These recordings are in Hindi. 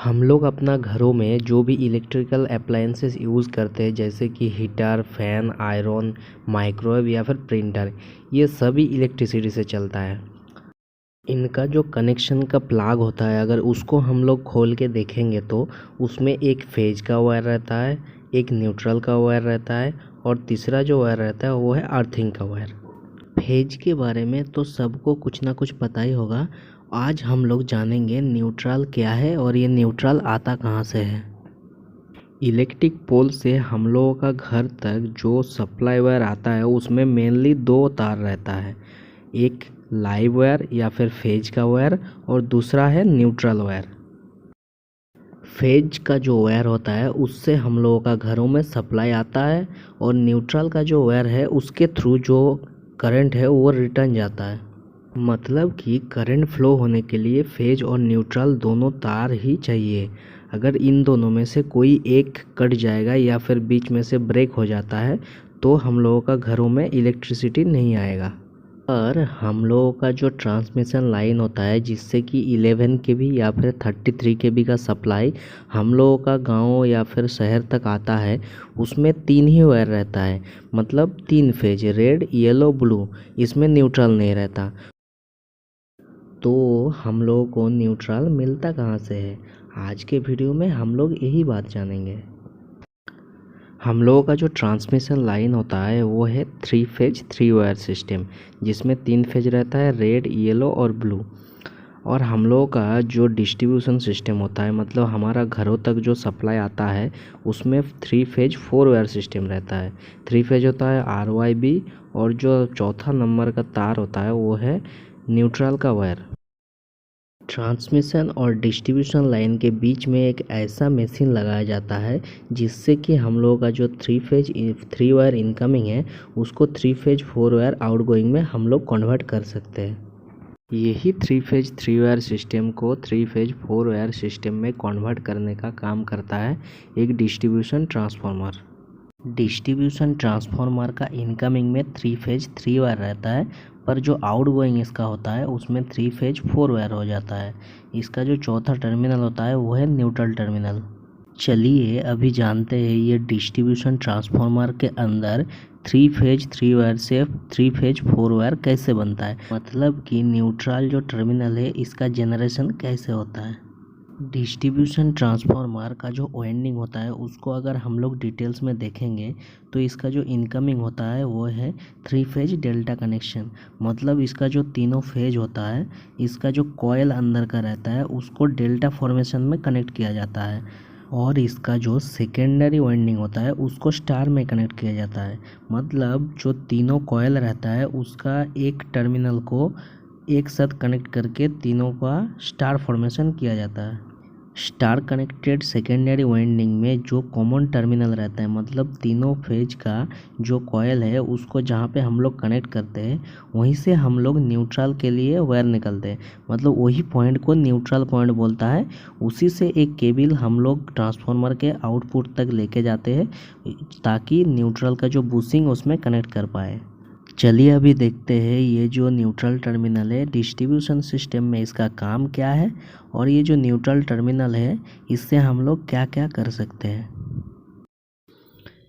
हम लोग अपना घरों में जो भी इलेक्ट्रिकल अप्लायंसेस यूज़ करते हैं जैसे कि हीटर, फैन, आयरन, माइक्रोवेव या फिर प्रिंटर, ये सभी इलेक्ट्रिसिटी से चलता है। इनका जो कनेक्शन का प्लग होता है अगर उसको हम लोग खोल के देखेंगे तो उसमें एक फेज का वायर रहता है, एक न्यूट्रल का वायर रहता है और तीसरा जो वायर रहता है वो है अर्थिंग का वायर। फेज के बारे में तो सबको कुछ ना कुछ पता ही होगा। आज हम लोग जानेंगे न्यूट्रल क्या है और ये न्यूट्रल आता कहाँ से है। इलेक्ट्रिक पोल से हम लोगों का घर तक जो सप्लाई वायर आता है उसमें मेनली दो तार रहता है, एक लाइव वायर या फिर फेज का वायर और दूसरा है न्यूट्रल वायर। फेज का जो वायर होता है उससे हम लोगों का घरों में सप्लाई आता है और न्यूट्रल का जो वायर है उसके थ्रू जो करंट है वो रिटर्न जाता है। मतलब कि करंट फ्लो होने के लिए फेज और न्यूट्रल दोनों तार ही चाहिए। अगर इन दोनों में से कोई एक कट जाएगा या फिर बीच में से ब्रेक हो जाता है तो हम लोगों का घरों में इलेक्ट्रिसिटी नहीं आएगा। पर हम लोगों का जो ट्रांसमिशन लाइन होता है जिससे कि 11 केवी या फिर 33 केवी का सप्लाई हम लोगों का गांव या फिर शहर तक आता है उसमें 3 ही वायर रहता है, मतलब 3 फेज, रेड, येलो, ब्लू, इसमें न्यूट्रल नहीं रहता। तो हम लोगों को न्यूट्रल मिलता कहाँ से है? आज के वीडियो में हम लोग यही बात जानेंगे। हम लोगों का जो ट्रांसमिशन लाइन होता है वो है 3 फेज 3 वायर सिस्टम, जिसमें 3 फेज रहता है, रेड, येलो और ब्लू। और हम लोगों का जो डिस्ट्रीब्यूशन सिस्टम होता है, मतलब हमारा घरों तक जो सप्लाई आता है उसमें 3 फेज 4 वायर सिस्टम रहता है। 3 फेज होता है RYB और जो चौथा नंबर का तार होता है वो है न्यूट्रल का वायर। ट्रांसमिशन और डिस्ट्रीब्यूशन लाइन के बीच में एक ऐसा मशीन लगाया जाता है जिससे कि हम लोगों का जो 3 फेज 3 वायर इनकमिंग है उसको 3 फेज 4 वायर आउटगोइंग में हम लोग कन्वर्ट कर सकते हैं। यही 3 फेज 3 वायर सिस्टम को 3 फेज 4 वायर सिस्टम में कन्वर्ट करने का काम करता है एक डिस्ट्रीब्यूशन ट्रांसफार्मर। डिस्ट्रीब्यूशन ट्रांसफार्मर का इनकमिंग में 3 फेज 3 वायर रहता है, पर जो आउटगोइंग इसका होता है उसमें 3 फेज 4 वायर हो जाता है। इसका जो चौथा टर्मिनल होता है वो है न्यूट्रल टर्मिनल। चलिए अभी जानते हैं ये डिस्ट्रीब्यूशन ट्रांसफार्मर के अंदर 3 फेज 3 वायर से 3 फेज 4 वायर कैसे बनता है, मतलब कि न्यूट्रल जो टर्मिनल है इसका जनरेशन कैसे होता है। डिस्ट्रीब्यूशन ट्रांसफार्मर का जो वाइंडिंग होता है उसको अगर हम लोग डिटेल्स में देखेंगे तो इसका जो इनकमिंग होता है वो है 3 फेज डेल्टा कनेक्शन। मतलब इसका जो तीनों फेज होता है इसका जो कॉयल अंदर का रहता है उसको डेल्टा फॉर्मेशन में कनेक्ट किया जाता है और इसका जो सेकेंडरी वाइंडिंग होता है उसको स्टार में कनेक्ट किया जाता है। मतलब जो तीनों कॉयल रहता है उसका एक टर्मिनल को एक साथ कनेक्ट करके तीनों का स्टार फॉर्मेशन किया जाता है। स्टार कनेक्टेड सेकेंडरी वाइंडिंग में जो कॉमन टर्मिनल रहता है, मतलब तीनों फेज का जो कॉयल है उसको जहाँ पे हम लोग कनेक्ट करते हैं वहीं से हम लोग न्यूट्रल के लिए वायर निकलते हैं, मतलब वही पॉइंट को न्यूट्रल पॉइंट बोलता है। उसी से एक केबल हम लोग ट्रांसफार्मर के आउटपुट तक लेके जाते हैं ताकि न्यूट्रल का जो बूस्टिंग उसमें कनेक्ट कर पाए। चलिए अभी देखते हैं ये जो न्यूट्रल टर्मिनल है डिस्ट्रीब्यूशन सिस्टम में इसका काम क्या है और ये जो न्यूट्रल टर्मिनल है इससे हम लोग क्या क्या कर सकते हैं।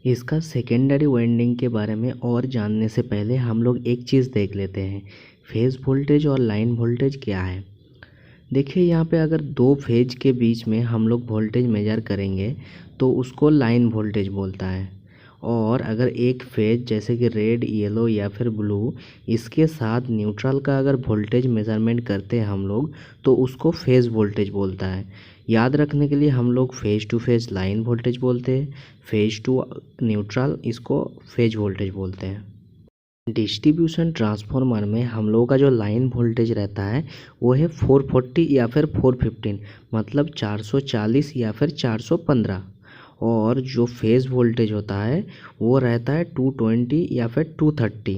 इसका सेकेंडरी वाइंडिंग के बारे में और जानने से पहले हम लोग एक चीज़ देख लेते हैं, फेज वोल्टेज और लाइन वोल्टेज क्या है। देखिए यहाँ पे अगर दो फेज के बीच में हम लोग वोल्टेज मेजर करेंगे तो उसको लाइन वोल्टेज बोलता है। और अगर एक फेज जैसे कि रेड, येलो या फिर ब्लू, इसके साथ न्यूट्रल का अगर वोल्टेज मेज़रमेंट करते हैं हम लोग तो उसको फेज वोल्टेज बोलता है। याद रखने के लिए हम लोग phase two phase line voltage बोलते हैं, फेज टू न्यूट्रल इसको फेज वोल्टेज बोलते हैं। डिस्ट्रीब्यूशन ट्रांसफार्मर में हम लोगों का जो लाइन वोल्टेज रहता है वो है 440 या फिर 415, मतलब 440 या फिर 415। और जो फेज़ वोल्टेज होता है वो रहता है 220 या फिर 230।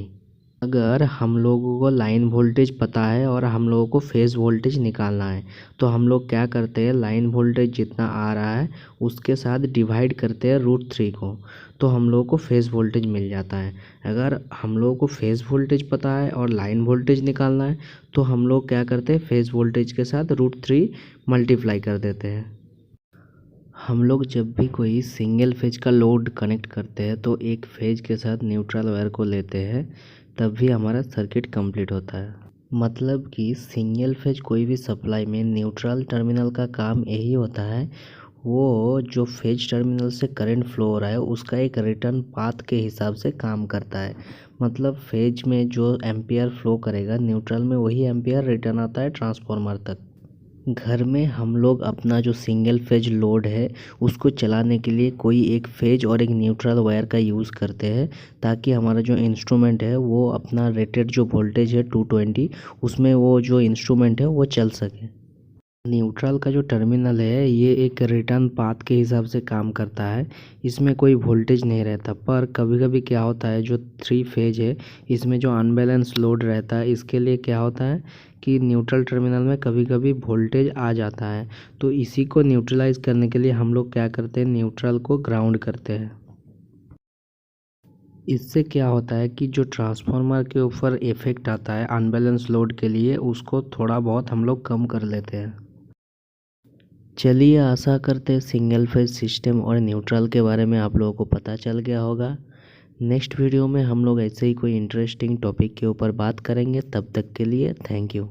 अगर हम लोगों को लाइन वोल्टेज पता है और हम लोगों को फेज़ वोल्टेज निकालना है तो हम लोग क्या करते हैं, लाइन वोल्टेज जितना आ रहा है उसके साथ डिवाइड करते हैं √3 को, तो हम लोगों को फेज़ वोल्टेज मिल जाता है। अगर हम लोगों को फेज़ वोल्टेज पता है और लाइन वोल्टेज निकालना है तो हम लोग क्या करते हैं, फेज़ वोल्टेज के साथ √3 मल्टीप्लाई कर देते हैं। हम लोग जब भी कोई सिंगल फेज का लोड कनेक्ट करते हैं तो एक फेज के साथ न्यूट्रल वायर को लेते हैं, तब भी हमारा सर्किट कंप्लीट होता है। मतलब कि सिंगल फेज कोई भी सप्लाई में न्यूट्रल टर्मिनल का काम यही होता है, वो जो फेज टर्मिनल से करंट फ्लो हो रहा है उसका एक रिटर्न पाथ के हिसाब से काम करता है। मतलब फेज में जो एम्पियर फ्लो करेगा न्यूट्रल में, वही एम्पियर रिटर्न आता है ट्रांसफार्मर तक। घर में हम लोग अपना जो सिंगल फेज लोड है उसको चलाने के लिए कोई एक फेज और एक न्यूट्रल वायर का यूज़ करते हैं, ताकि हमारा जो इंस्ट्रूमेंट है वो अपना रेटेड जो वोल्टेज है 220, उसमें वो जो इंस्ट्रूमेंट है वो चल सके। न्यूट्रल का जो टर्मिनल है ये एक रिटर्न पाथ के हिसाब से काम करता है, इसमें कोई वोल्टेज नहीं रहता। पर कभी कभी क्या होता है, जो 3 फेज है इसमें जो अनबैलेंस लोड रहता है, इसके लिए क्या होता है कि न्यूट्रल टर्मिनल में कभी कभी वोल्टेज आ जाता है। तो इसी को न्यूट्रलाइज करने के लिए हम लोग क्या करते हैं, न्यूट्रल को ग्राउंड करते हैं। इससे क्या होता है कि जो ट्रांसफार्मर के ऊपर इफेक्ट आता है अनबैलेंस लोड के लिए, उसको थोड़ा बहुत हम लोग कम कर लेते हैं। चलिए, आशा करते हैं सिंगल फेज सिस्टम और न्यूट्रल के बारे में आप लोगों को पता चल गया होगा। नेक्स्ट वीडियो में हम लोग ऐसे ही कोई इंटरेस्टिंग टॉपिक के ऊपर बात करेंगे। तब तक के लिए थैंक यू।